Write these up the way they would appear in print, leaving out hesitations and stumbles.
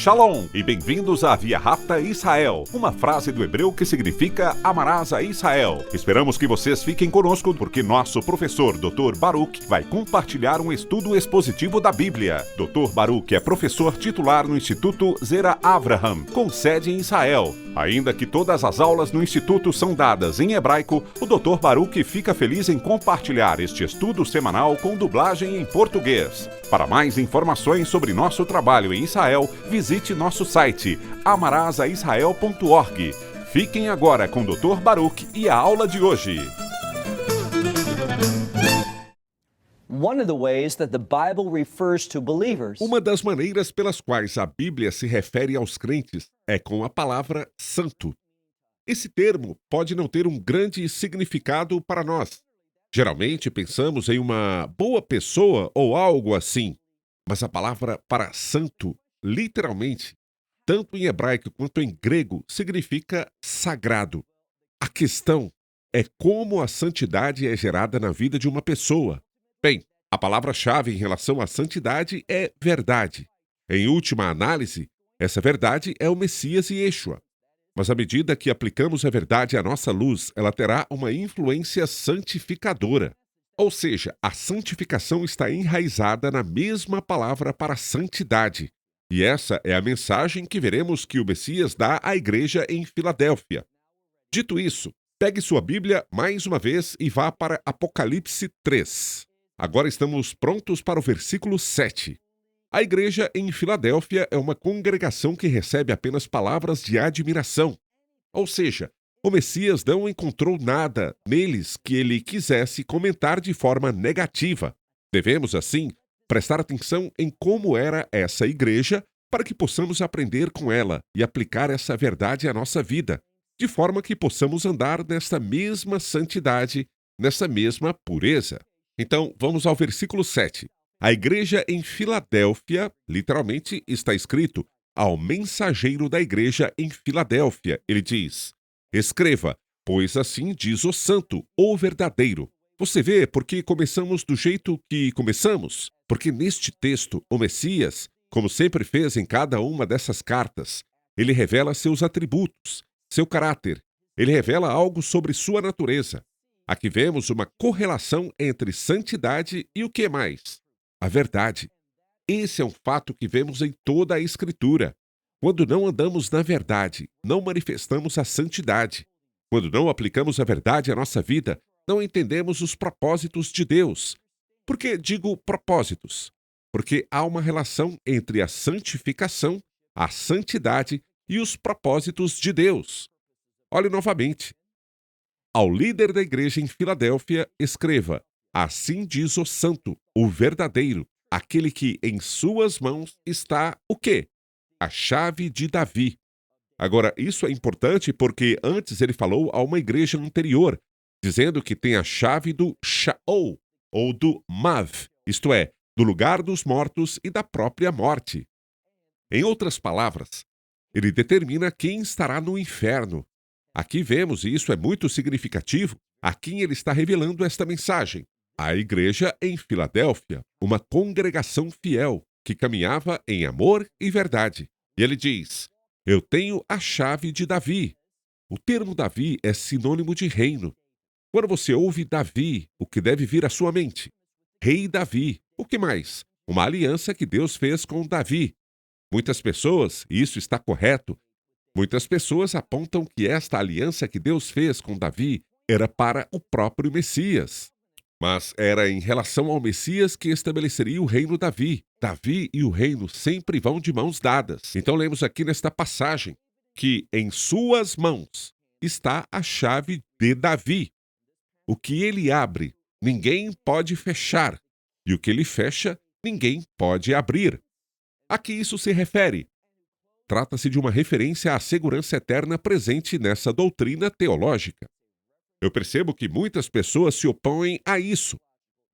Shalom e bem-vindos à Via Rápida Israel, uma frase do hebreu que significa amarás a Israel. Esperamos que vocês fiquem conosco porque nosso professor Dr. Baruch vai compartilhar um estudo expositivo da Bíblia. Dr. Baruch é professor titular no Instituto Zera Avraham, com sede em Israel. Ainda que todas as aulas no Instituto são dadas em hebraico, o Dr. Baruch fica feliz em compartilhar este estudo semanal com dublagem em português. Para mais informações sobre nosso trabalho em Israel, visite nosso site amarasaisrael.org. Fiquem agora com o Dr. Baruch e a aula de hoje. Uma das maneiras pelas quais a Bíblia se refere aos crentes é com a palavra santo. Esse termo pode não ter um grande significado para nós. Geralmente pensamos em uma boa pessoa ou algo assim, mas a palavra para santo, literalmente, tanto em hebraico quanto em grego, significa sagrado. A questão é como a santidade é gerada na vida de uma pessoa. Bem, a palavra-chave em relação à santidade é verdade. Em última análise, essa verdade é o Messias e Yeshua. Mas à medida que aplicamos a verdade à nossa luz, ela terá uma influência santificadora. Ou seja, a santificação está enraizada na mesma palavra para santidade. E essa é a mensagem que veremos que o Messias dá à igreja em Filadélfia. Dito isso, pegue sua Bíblia mais uma vez e vá para Apocalipse 3. Agora estamos prontos para o versículo 7. A igreja em Filadélfia é uma congregação que recebe apenas palavras de admiração. Ou seja, o Messias não encontrou nada neles que ele quisesse comentar de forma negativa. Devemos, assim, prestar atenção em como era essa igreja para que possamos aprender com ela e aplicar essa verdade à nossa vida, de forma que possamos andar nessa mesma santidade, nessa mesma pureza. Então, vamos ao versículo 7. A igreja em Filadélfia, literalmente, está escrito ao mensageiro da igreja em Filadélfia. Ele diz: escreva, pois assim diz o santo, o verdadeiro. Você vê porque começamos do jeito que começamos? Porque neste texto, o Messias, como sempre fez em cada uma dessas cartas, ele revela seus atributos, seu caráter. Ele revela algo sobre sua natureza. Aqui vemos uma correlação entre santidade e o que mais? A verdade. Esse é um fato que vemos em toda a Escritura. Quando não andamos na verdade, não manifestamos a santidade. Quando não aplicamos a verdade à nossa vida, não entendemos os propósitos de Deus. Por que digo propósitos? Porque há uma relação entre a santificação, a santidade e os propósitos de Deus. Olhe novamente. Ao líder da igreja em Filadélfia, escreva: assim diz o santo, o verdadeiro, aquele que em suas mãos está o quê? A chave de Davi. Agora, isso é importante porque antes ele falou a uma igreja anterior, dizendo que tem a chave do Shaol, ou do Mav, isto é, do lugar dos mortos e da própria morte. Em outras palavras, ele determina quem estará no inferno. Aqui vemos, e isso é muito significativo, a quem ele está revelando esta mensagem. A igreja em Filadélfia, uma congregação fiel, que caminhava em amor e verdade. E ele diz: eu tenho a chave de Davi. O termo Davi é sinônimo de reino. Quando você ouve Davi, o que deve vir à sua mente? Rei Davi. O que mais? Uma aliança que Deus fez com Davi. Muitas pessoas, e isso está correto, muitas pessoas apontam que esta aliança que Deus fez com Davi era para o próprio Messias. Mas era em relação ao Messias que estabeleceria o reino Davi. Davi e o reino sempre vão de mãos dadas. Então lemos aqui nesta passagem que em suas mãos está a chave de Davi. O que ele abre, ninguém pode fechar. E o que ele fecha, ninguém pode abrir. A que isso se refere? Trata-se de uma referência à segurança eterna presente nessa doutrina teológica. Eu percebo que muitas pessoas se opõem a isso.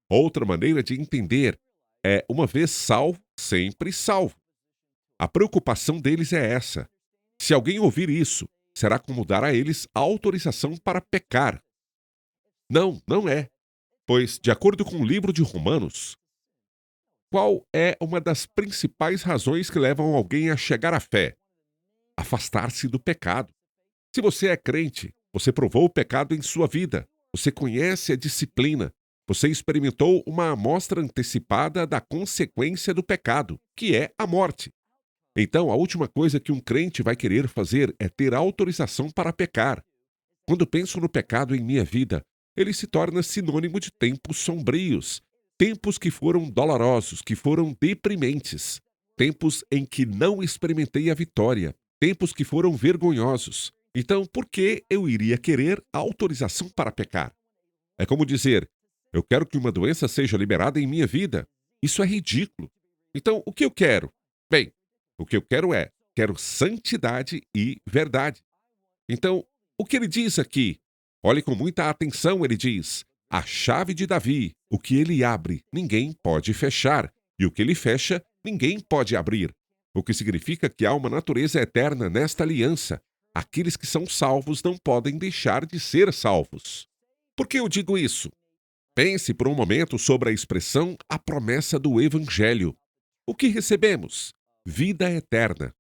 Outra maneira de entender é, uma vez salvo, sempre salvo. A preocupação deles é essa. Se alguém ouvir isso, será como dar a eles autorização para pecar. Não, não é. Pois, de acordo com o livro de Romanos, Qual é uma das principais razões que levam alguém a chegar à fé? Afastar-se do pecado. Se você é crente, você provou o pecado em sua vida, você conhece a disciplina, você experimentou uma amostra antecipada da consequência do pecado, que é a morte. Então, a última coisa que um crente vai querer fazer é ter autorização para pecar. Quando penso no pecado em minha vida, ele se torna sinônimo de tempos sombrios, tempos que foram dolorosos, que foram deprimentes, tempos em que não experimentei a vitória, tempos que foram vergonhosos. Então, por que eu iria querer autorização para pecar? É como dizer: eu quero que uma doença seja liberada em minha vida. Isso é ridículo. Então, o que eu quero? Bem, o que eu quero santidade e verdade. Então, o que ele diz aqui? Olhe com muita atenção, ele diz: a chave de Davi, o que ele abre, ninguém pode fechar, e o que ele fecha, ninguém pode abrir. O que significa que há uma natureza eterna nesta aliança. Aqueles que são salvos não podem deixar de ser salvos. Por que eu digo isso? Pense por um momento sobre a expressão a promessa do Evangelho. O que recebemos? Vida eterna.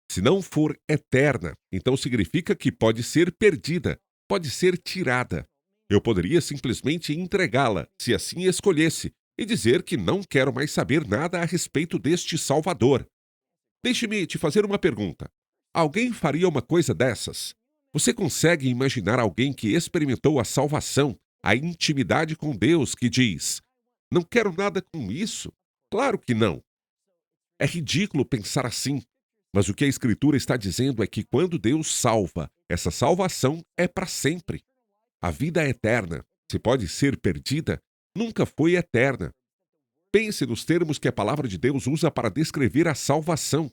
Se não for eterna, então significa que pode ser perdida, pode ser tirada. Eu poderia simplesmente entregá-la, se assim escolhesse, e dizer que não quero mais saber nada a respeito deste Salvador. Deixe-me te fazer uma pergunta. Alguém faria uma coisa dessas? Você consegue imaginar alguém que experimentou a salvação, a intimidade com Deus, que diz: não quero nada com isso? Claro que não. É ridículo pensar assim. Mas o que a Escritura está dizendo é que quando Deus salva, essa salvação é para sempre. A vida eterna, se pode ser perdida, nunca foi eterna. Pense nos termos que a palavra de Deus usa para descrever a salvação.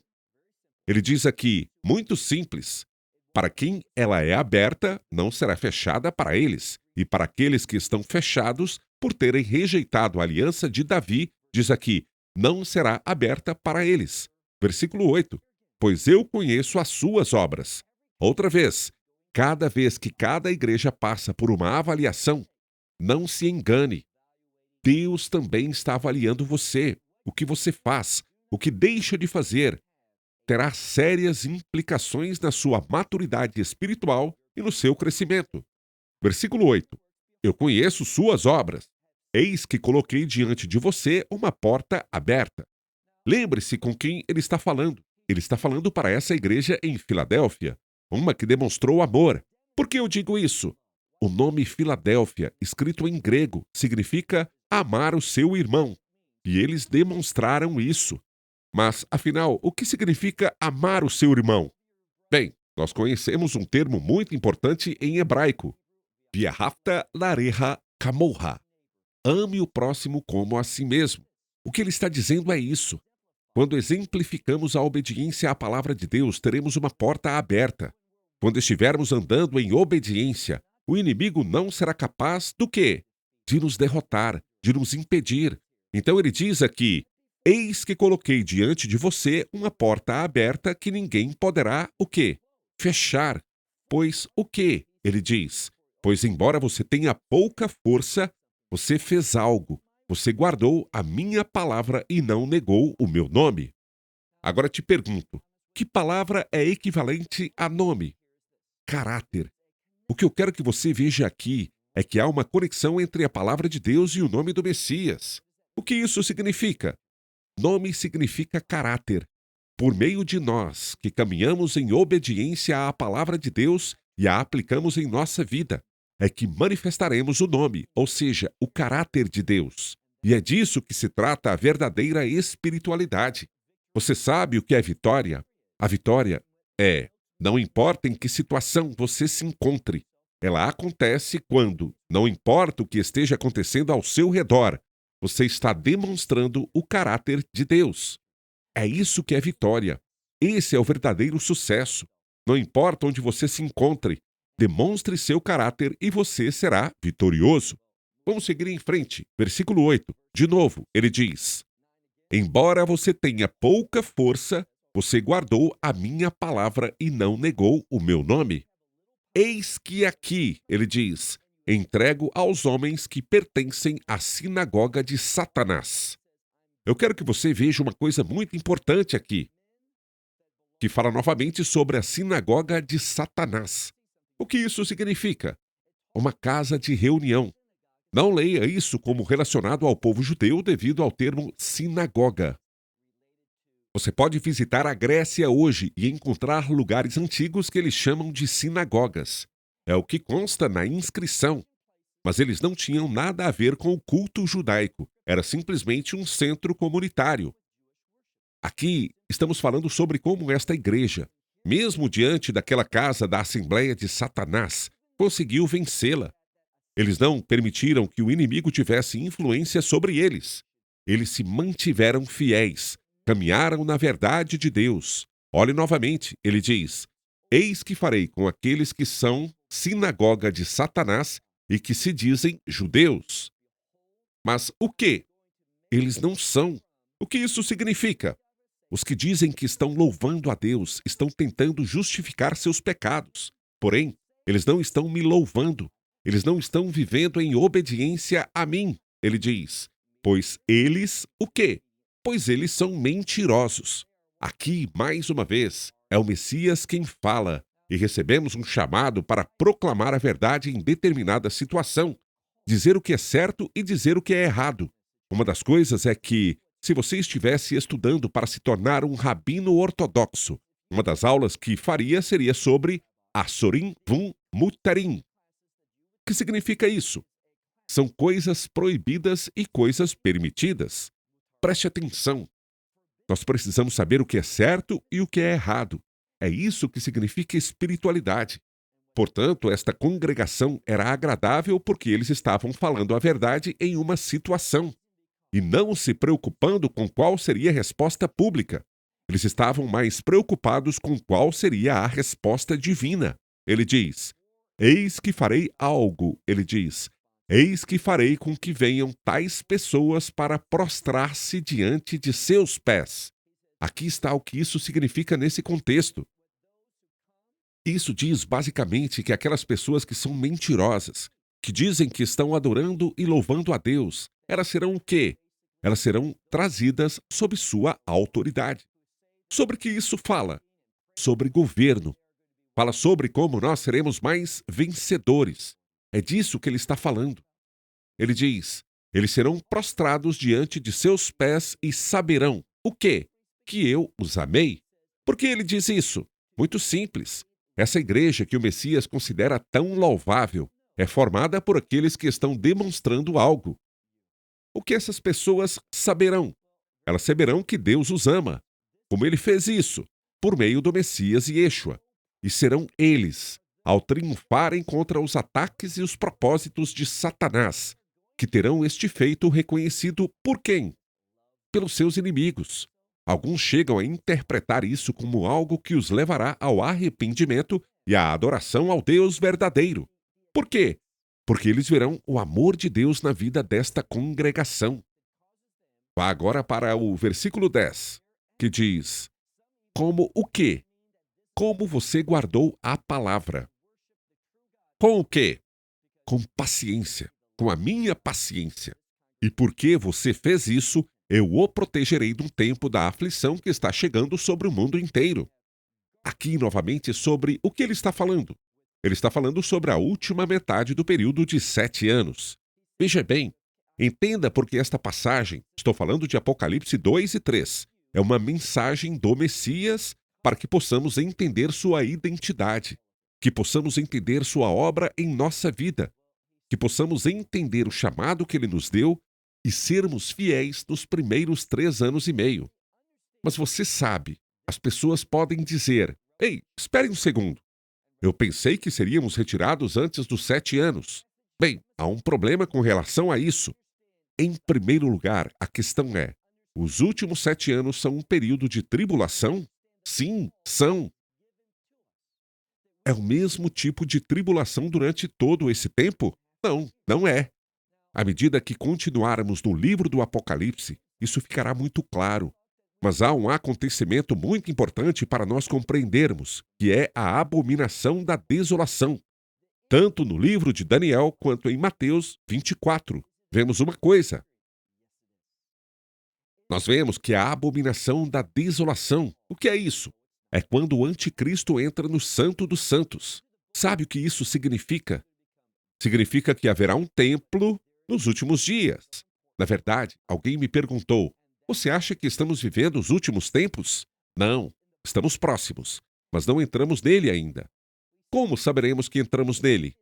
Ele diz aqui, muito simples: para quem ela é aberta, não será fechada para eles, e para aqueles que estão fechados, por terem rejeitado a aliança de Davi, diz aqui, não será aberta para eles. Versículo 8. Pois eu conheço as suas obras. Outra vez, cada vez que cada igreja passa por uma avaliação, não se engane. Deus também está avaliando você, o que você faz, o que deixa de fazer. Terá sérias implicações na sua maturidade espiritual e no seu crescimento. Versículo 8. Eu conheço suas obras. Eis que coloquei diante de você uma porta aberta. Lembre-se com quem ele está falando. Ele está falando para essa igreja em Filadélfia, uma que demonstrou amor. Por que eu digo isso? O nome Filadélfia, escrito em grego, significa amar o seu irmão. E eles demonstraram isso. Mas, afinal, o que significa amar o seu irmão? Bem, nós conhecemos um termo muito importante em hebraico. Viahavta lareha kamoha. Ame o próximo como a si mesmo. O que ele está dizendo é isso. Quando exemplificamos a obediência à palavra de Deus, teremos uma porta aberta. Quando estivermos andando em obediência, o inimigo não será capaz do quê? De nos derrotar, de nos impedir. Então ele diz aqui: eis que coloquei diante de você uma porta aberta que ninguém poderá, o quê? Fechar. Pois o quê? Ele diz: pois embora você tenha pouca força, você fez algo. Você guardou a minha palavra e não negou o meu nome. Agora te pergunto, que palavra é equivalente a nome? Caráter. O que eu quero que você veja aqui é que há uma conexão entre a palavra de Deus e o nome do Messias. O que isso significa? Nome significa caráter. Por meio de nós, que caminhamos em obediência à palavra de Deus e a aplicamos em nossa vida, é que manifestaremos o nome, ou seja, o caráter de Deus. E é disso que se trata a verdadeira espiritualidade. Você sabe o que é vitória? A vitória é, não importa em que situação você se encontre, ela acontece quando, não importa o que esteja acontecendo ao seu redor, você está demonstrando o caráter de Deus. É isso que é vitória. Esse é o verdadeiro sucesso. Não importa onde você se encontre, demonstre seu caráter e você será vitorioso. Vamos seguir em frente. Versículo 8. De novo, ele diz: embora você tenha pouca força, você guardou a minha palavra e não negou o meu nome. Eis que aqui, ele diz, entrego aos homens que pertencem à sinagoga de Satanás. eu quero que você veja uma coisa muito importante aqui, que fala novamente sobre a sinagoga de Satanás. O que isso significa? Uma casa de reunião. Não leia isso como relacionado ao povo judeu devido ao termo sinagoga. Você pode visitar a Grécia hoje e encontrar lugares antigos que eles chamam de sinagogas. É o que consta na inscrição. Mas eles não tinham nada a ver com o culto judaico. Era simplesmente um centro comunitário. Aqui estamos falando sobre como esta igreja, mesmo diante daquela casa da Assembleia de Satanás, conseguiu vencê-la. Eles não permitiram que o inimigo tivesse influência sobre eles. Eles se mantiveram fiéis, caminharam na verdade de Deus. Olhe novamente, ele diz: Eis que farei com aqueles que são sinagoga de Satanás e que se dizem judeus. Mas o quê? Eles não são. O que isso significa? Os que dizem que estão louvando a Deus estão tentando justificar seus pecados. Porém, eles não estão me louvando. Eles não estão vivendo em obediência a mim, ele diz. Pois eles, o quê? Pois eles são mentirosos. Aqui, mais uma vez, é o Messias quem fala, e recebemos um chamado para proclamar a verdade em determinada situação, dizer o que é certo e dizer o que é errado. Uma das coisas é que, se você estivesse estudando para se tornar um rabino ortodoxo, uma das aulas que faria seria sobre Assorim Vum Mutarim. O que significa isso? São coisas proibidas e coisas permitidas. Preste atenção. Nós precisamos saber o que é certo e o que é errado. É isso que significa espiritualidade. Portanto, esta congregação era agradável porque eles estavam falando a verdade em uma situação e não se preocupando com qual seria a resposta pública. Eles estavam mais preocupados com qual seria a resposta divina. Ele diz: Eis que farei algo, ele diz. Eis que farei com que venham tais pessoas para prostrar-se diante de seus pés. Aqui está o que isso significa nesse contexto. Isso diz basicamente que aquelas pessoas que são mentirosas, que dizem que estão adorando e louvando a Deus, elas serão o quê? Elas serão trazidas sob sua autoridade. Sobre que isso fala? Sobre governo. Fala sobre como nós seremos mais vencedores. É disso que ele está falando. Ele diz: eles serão prostrados diante de seus pés e saberão o quê? Que eu os amei. Por que ele diz isso? Muito simples. Essa igreja que o Messias considera tão louvável é formada por aqueles que estão demonstrando algo. O que essas pessoas saberão? Elas saberão que Deus os ama. Como ele fez isso? Por meio do Messias Yeshua. E serão eles, ao triunfarem contra os ataques e os propósitos de Satanás, que terão este feito reconhecido por quem? Pelos seus inimigos. Alguns chegam a interpretar isso como algo que os levará ao arrependimento e à adoração ao Deus verdadeiro. Por quê? Porque eles verão o amor de Deus na vida desta congregação. Vá agora para o versículo 10, que diz: Como o quê? Como você guardou a palavra. Com o quê? Com paciência, com a minha paciência. E porque você fez isso, eu o protegerei do tempo da aflição que está chegando sobre o mundo inteiro. Aqui, novamente, sobre o que ele está falando. Ele está falando sobre a última metade do período de 7 anos. Veja bem, entenda porque esta passagem, estou falando de Apocalipse 2 e 3, é uma mensagem do Messias para que possamos entender sua identidade, que possamos entender sua obra em nossa vida, que possamos entender o chamado que ele nos deu e sermos fiéis nos primeiros 3 anos e meio. Mas você sabe, as pessoas podem dizer: Ei, espere um segundo. Eu pensei que seríamos retirados antes dos 7 anos. Bem, há um problema com relação a isso. Em primeiro lugar, a questão é: os últimos 7 anos são um período de tribulação? Sim, são. É o mesmo tipo de tribulação durante todo esse tempo? Não, não é. À medida que continuarmos no livro do Apocalipse, isso ficará muito claro. Mas há um acontecimento muito importante para nós compreendermos, que é a abominação da desolação. Tanto no livro de Daniel quanto em Mateus 24, vemos uma coisa. Nós vemos que a abominação da desolação. O que é isso? É quando o anticristo entra no Santo dos Santos. Sabe o que isso significa? Significa que haverá um templo nos últimos dias. Na verdade, alguém me perguntou: você acha que estamos vivendo os últimos tempos? Não, estamos próximos, mas não entramos nele ainda. Como saberemos que entramos nele?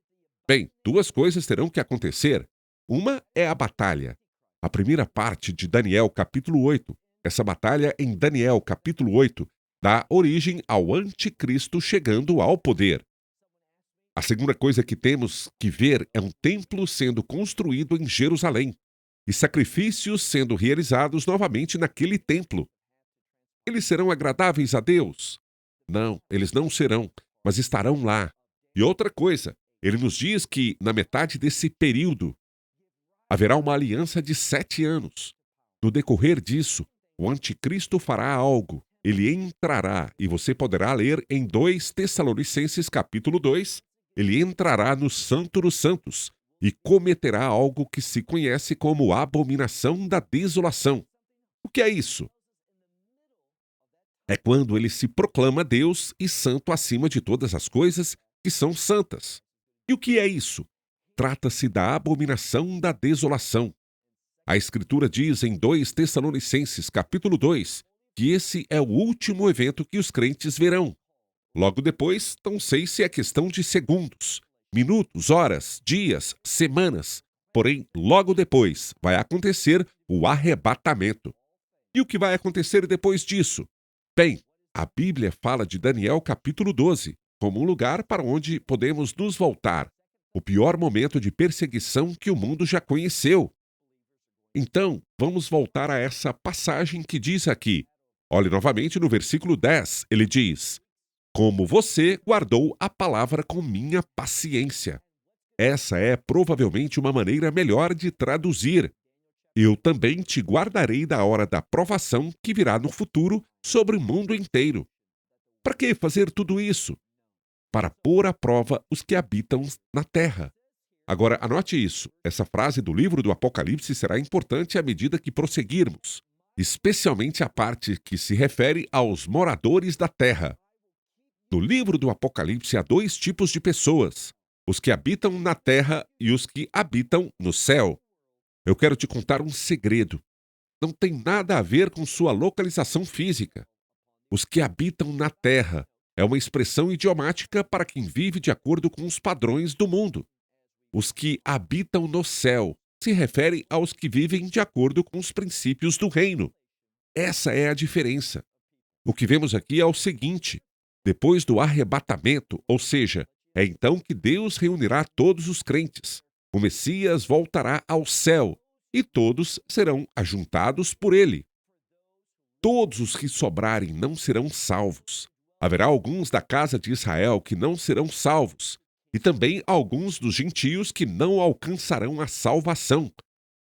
Bem, duas coisas terão que acontecer. Uma é a batalha. A primeira parte de Daniel capítulo 8, essa batalha em Daniel capítulo 8, dá origem ao anticristo chegando ao poder. A segunda coisa que temos que ver é um templo sendo construído em Jerusalém e sacrifícios sendo realizados novamente naquele templo. Eles serão agradáveis a Deus? Não, eles não serão, mas estarão lá. E outra coisa, ele nos diz que, na metade desse período, haverá uma aliança de 7 anos. No decorrer disso, o anticristo fará algo. Ele entrará, e você poderá ler em 2 Tessalonicenses capítulo 2, ele entrará no Santo dos Santos e cometerá algo que se conhece como abominação da desolação. O que é isso? É quando ele se proclama Deus e santo acima de todas as coisas que são santas. E o que é isso? Trata-se da abominação da desolação. A Escritura diz em 2 Tessalonicenses capítulo 2 que esse é o último evento que os crentes verão. Logo depois, não sei se é questão de segundos, minutos, horas, dias, semanas, porém, logo depois vai acontecer o arrebatamento. E o que vai acontecer depois disso? Bem, a Bíblia fala de Daniel capítulo 12 como um lugar para onde podemos nos voltar, o pior momento de perseguição que o mundo já conheceu. Então, vamos voltar a essa passagem que diz aqui. Olhe novamente no versículo 10, ele diz: como você guardou a palavra com minha paciência. Essa é provavelmente uma maneira melhor de traduzir. Eu também te guardarei da hora da provação que virá no futuro sobre o mundo inteiro. Para que fazer tudo isso? Para pôr à prova os que habitam na terra. Agora, anote isso. Essa frase do livro do Apocalipse será importante à medida que prosseguirmos, especialmente a parte que se refere aos moradores da terra. No livro do Apocalipse há 2 tipos de pessoas: os que habitam na terra e os que habitam no céu. Eu quero te contar um segredo. Não tem nada a ver com sua localização física. Os que habitam na terra é uma expressão idiomática para quem vive de acordo com os padrões do mundo. Os que habitam no céu se refere aos que vivem de acordo com os princípios do reino. Essa é a diferença. O que vemos aqui é o seguinte: depois do arrebatamento, ou seja, é então que Deus reunirá todos os crentes. O Messias voltará ao céu e todos serão ajuntados por ele. Todos os que sobrarem não serão salvos. Haverá alguns da casa de Israel que não serão salvos, e também alguns dos gentios que não alcançarão a salvação.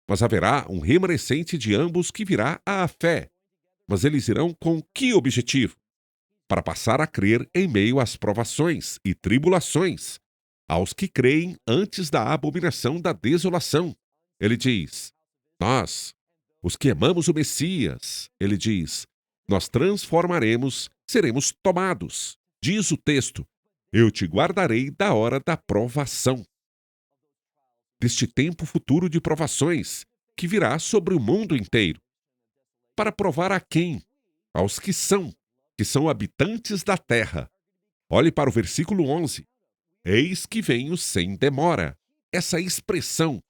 Mas haverá um remanescente de ambos que virá à fé. Mas eles irão com que objetivo? Para passar a crer em meio às provações e tribulações, aos que creem antes da abominação da desolação. Ele diz: nós, os que amamos o Messias, ele diz, nós transformaremos, seremos tomados. Diz o texto: eu te guardarei da hora da provação. Deste tempo futuro de provações, que virá sobre o mundo inteiro. Para provar a quem? Aos que são habitantes da terra. Olhe para o versículo 11. Eis que venho sem demora. Essa expressão,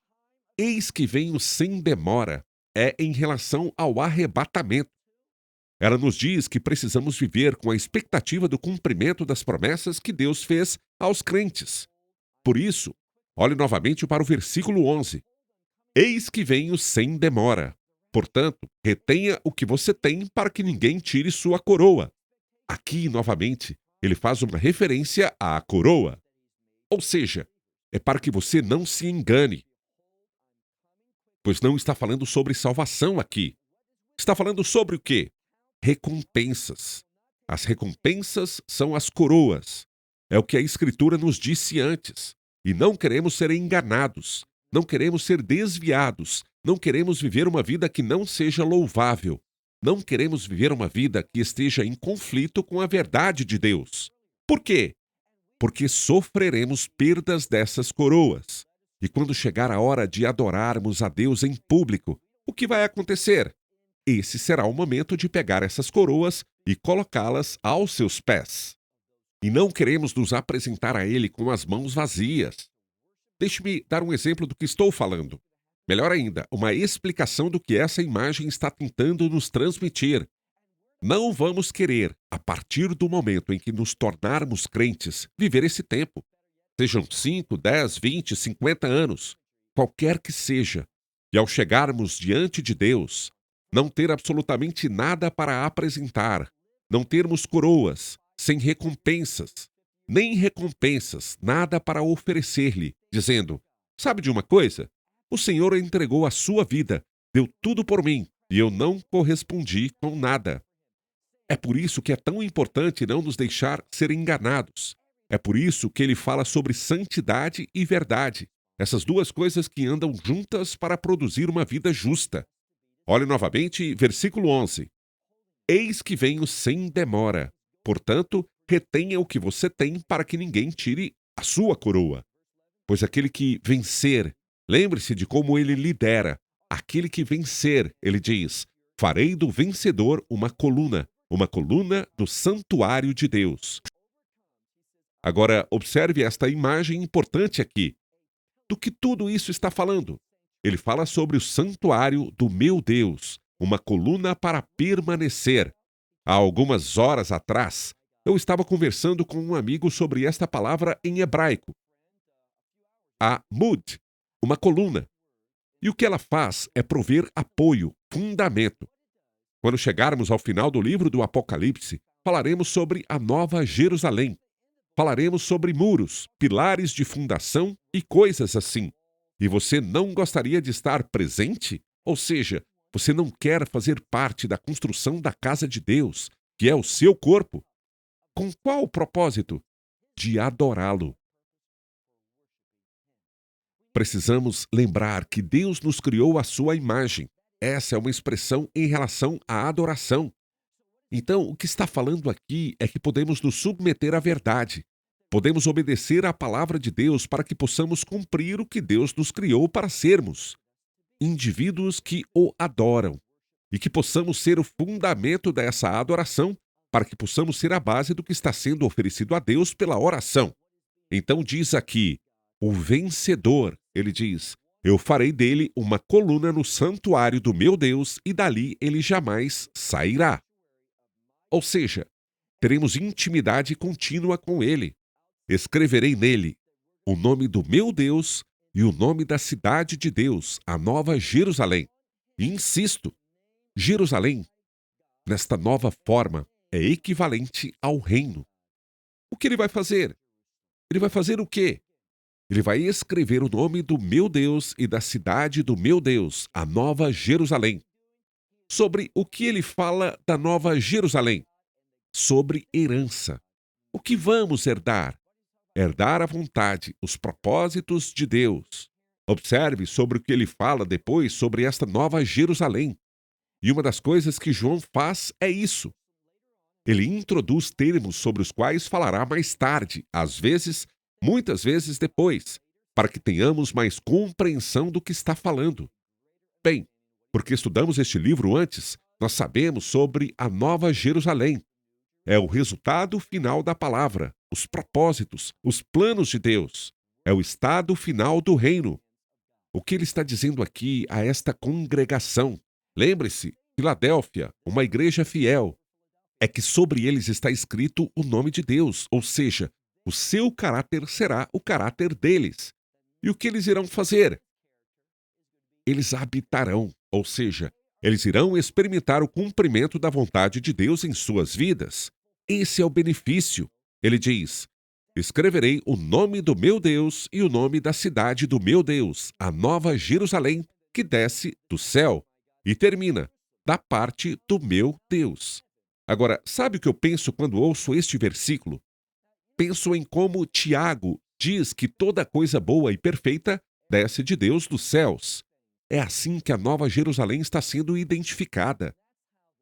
eis que venho sem demora, é em relação ao arrebatamento. Ela nos diz que precisamos viver com a expectativa do cumprimento das promessas que Deus fez aos crentes. Por isso, olhe novamente para o versículo 11. Eis que venho sem demora. Portanto, retenha o que você tem para que ninguém tire sua coroa. Aqui, novamente, ele faz uma referência à coroa. Ou seja, é para que você não se engane. Pois não está falando sobre salvação aqui. Está falando sobre o quê? Recompensas. As recompensas são as coroas. É o que a Escritura nos disse antes. E não queremos ser enganados. Não queremos ser desviados. Não queremos viver uma vida que não seja louvável. Não queremos viver uma vida que esteja em conflito com a verdade de Deus. Por quê? Porque sofreremos perdas dessas coroas. E quando chegar a hora de adorarmos a Deus em público, o que vai acontecer? Esse será o momento de pegar essas coroas e colocá-las aos seus pés. E não queremos nos apresentar a Ele com as mãos vazias. Deixe-me dar um exemplo do que estou falando. Melhor ainda, uma explicação do que essa imagem está tentando nos transmitir. Não vamos querer, a partir do momento em que nos tornarmos crentes, viver esse tempo. Sejam 5, 10, 20, 50 anos, qualquer que seja. E ao chegarmos diante de Deus, não ter absolutamente nada para apresentar, não termos coroas, sem recompensas, nem recompensas, nada para oferecer-lhe, dizendo: sabe de uma coisa? O Senhor entregou a sua vida, deu tudo por mim, e eu não correspondi com nada. É por isso que é tão importante não nos deixar ser enganados. É por isso que ele fala sobre santidade e verdade, essas duas coisas que andam juntas para produzir uma vida justa. Olhe novamente, versículo 11. Eis que venho sem demora. Portanto, retenha o que você tem para que ninguém tire a sua coroa. Pois aquele que vencer, lembre-se de como ele lidera. Aquele que vencer, ele diz: farei do vencedor uma coluna do santuário de Deus. Agora, observe esta imagem importante aqui. Do que tudo isso está falando? Ele fala sobre o santuário do meu Deus, uma coluna para permanecer. Há algumas horas atrás, eu estava conversando com um amigo sobre esta palavra em hebraico. A mud, uma coluna. E o que ela faz é prover apoio, fundamento. Quando chegarmos ao final do livro do Apocalipse, falaremos sobre a Nova Jerusalém. Falaremos sobre muros, pilares de fundação e coisas assim. E você não gostaria de estar presente? Ou seja, você não quer fazer parte da construção da casa de Deus, que é o seu corpo? Com qual propósito? De adorá-lo. Precisamos lembrar que Deus nos criou à sua imagem. Essa é uma expressão em relação à adoração. Então, o que está falando aqui é que podemos nos submeter à verdade. Podemos obedecer à palavra de Deus para que possamos cumprir o que Deus nos criou para sermos. Indivíduos que o adoram. E que possamos ser o fundamento dessa adoração, para que possamos ser a base do que está sendo oferecido a Deus pela oração. Então diz aqui, o vencedor, ele diz: eu farei dele uma coluna no santuário do meu Deus e dali ele jamais sairá. Ou seja, teremos intimidade contínua com ele. Escreverei nele o nome do meu Deus e o nome da cidade de Deus, a Nova Jerusalém. E insisto, Jerusalém, nesta nova forma, é equivalente ao reino. O que ele vai fazer? Ele vai fazer o quê? Ele vai escrever o nome do meu Deus e da cidade do meu Deus, a Nova Jerusalém. Sobre o que ele fala da Nova Jerusalém? Sobre herança. O que vamos herdar? Herdar a vontade, os propósitos de Deus. Observe sobre o que ele fala depois sobre esta Nova Jerusalém. E uma das coisas que João faz é isso. Ele introduz termos sobre os quais falará mais tarde, às vezes, muitas vezes depois, para que tenhamos mais compreensão do que está falando. Bem, porque estudamos este livro antes, nós sabemos sobre a Nova Jerusalém. É o resultado final da palavra, os propósitos, os planos de Deus. É o estado final do reino. O que ele está dizendo aqui a esta congregação? Lembre-se, Filadélfia, uma igreja fiel, é que sobre eles está escrito o nome de Deus, ou seja, o seu caráter será o caráter deles. E o que eles irão fazer? Eles habitarão, ou seja, eles irão experimentar o cumprimento da vontade de Deus em suas vidas. Esse é o benefício. Ele diz: escreverei o nome do meu Deus e o nome da cidade do meu Deus, a Nova Jerusalém, que desce do céu. E termina, da parte do meu Deus. Agora, sabe o que eu penso quando ouço este versículo? Penso em como Tiago diz que toda coisa boa e perfeita desce de Deus dos céus. É assim que a Nova Jerusalém está sendo identificada.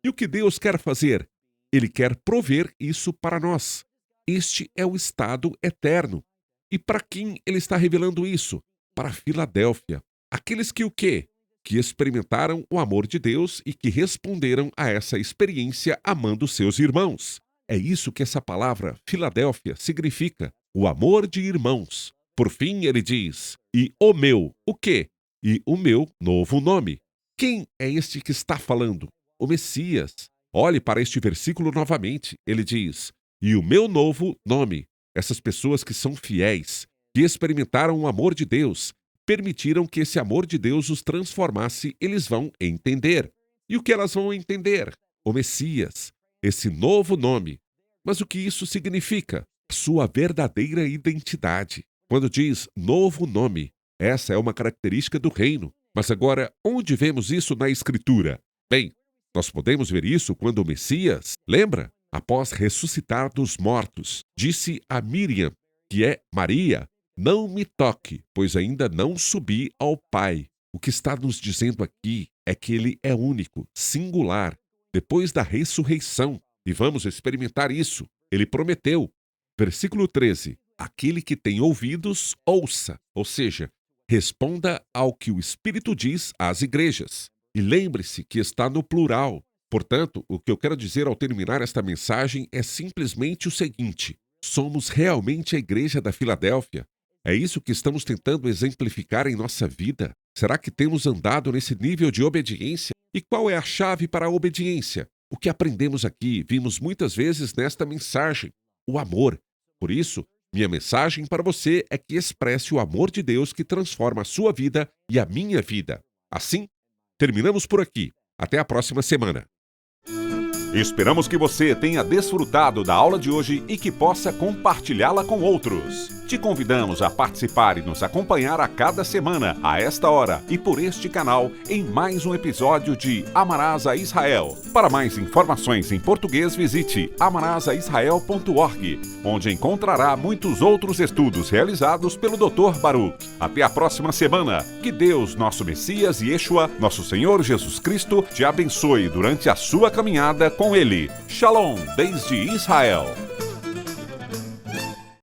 E o que Deus quer fazer? Ele quer prover isso para nós. Este é o estado eterno. E para quem ele está revelando isso? Para Filadélfia. Aqueles que o quê? Que experimentaram o amor de Deus e que responderam a essa experiência amando seus irmãos. É isso que essa palavra Filadélfia significa, o amor de irmãos. Por fim, ele diz, e o meu, o quê? E o meu novo nome. Quem é este que está falando? O Messias. Olhe para este versículo novamente. Ele diz, e o meu novo nome. Essas pessoas que são fiéis, que experimentaram o amor de Deus, permitiram que esse amor de Deus os transformasse, eles vão entender. E o que elas vão entender? O Messias, esse novo nome. Mas o que isso significa? Sua verdadeira identidade. Quando diz novo nome, essa é uma característica do reino. Mas agora, onde vemos isso na Escritura? Bem, nós podemos ver isso quando o Messias, lembra? Após ressuscitar dos mortos, disse a Miriam, que é Maria, não me toque, pois ainda não subi ao Pai. O que está nos dizendo aqui é que ele é único, singular, depois da ressurreição. E vamos experimentar isso. Ele prometeu. Versículo 13. Aquele que tem ouvidos, ouça. Ou seja, responda ao que o Espírito diz às igrejas. E lembre-se que está no plural. Portanto, o que eu quero dizer ao terminar esta mensagem é simplesmente o seguinte: somos realmente a igreja da Filadélfia? É isso que estamos tentando exemplificar em nossa vida? Será que temos andado nesse nível de obediência? E qual é a chave para a obediência? O que aprendemos aqui, vimos muitas vezes nesta mensagem: o amor. Por isso, minha mensagem para você é que expresse o amor de Deus que transforma a sua vida e a minha vida. Assim, terminamos por aqui. Até a próxima semana. Esperamos que você tenha desfrutado da aula de hoje e que possa compartilhá-la com outros. Te convidamos a participar e nos acompanhar a cada semana, a esta hora e por este canal, em mais um episódio de Amarás a Israel. Para mais informações em português, visite amarasaisrael.org, onde encontrará muitos outros estudos realizados pelo Dr. Baruch. Até a próxima semana. Que Deus, nosso Messias e Yeshua, nosso Senhor Jesus Cristo, te abençoe durante a sua caminhada com Ele. Shalom, desde Israel.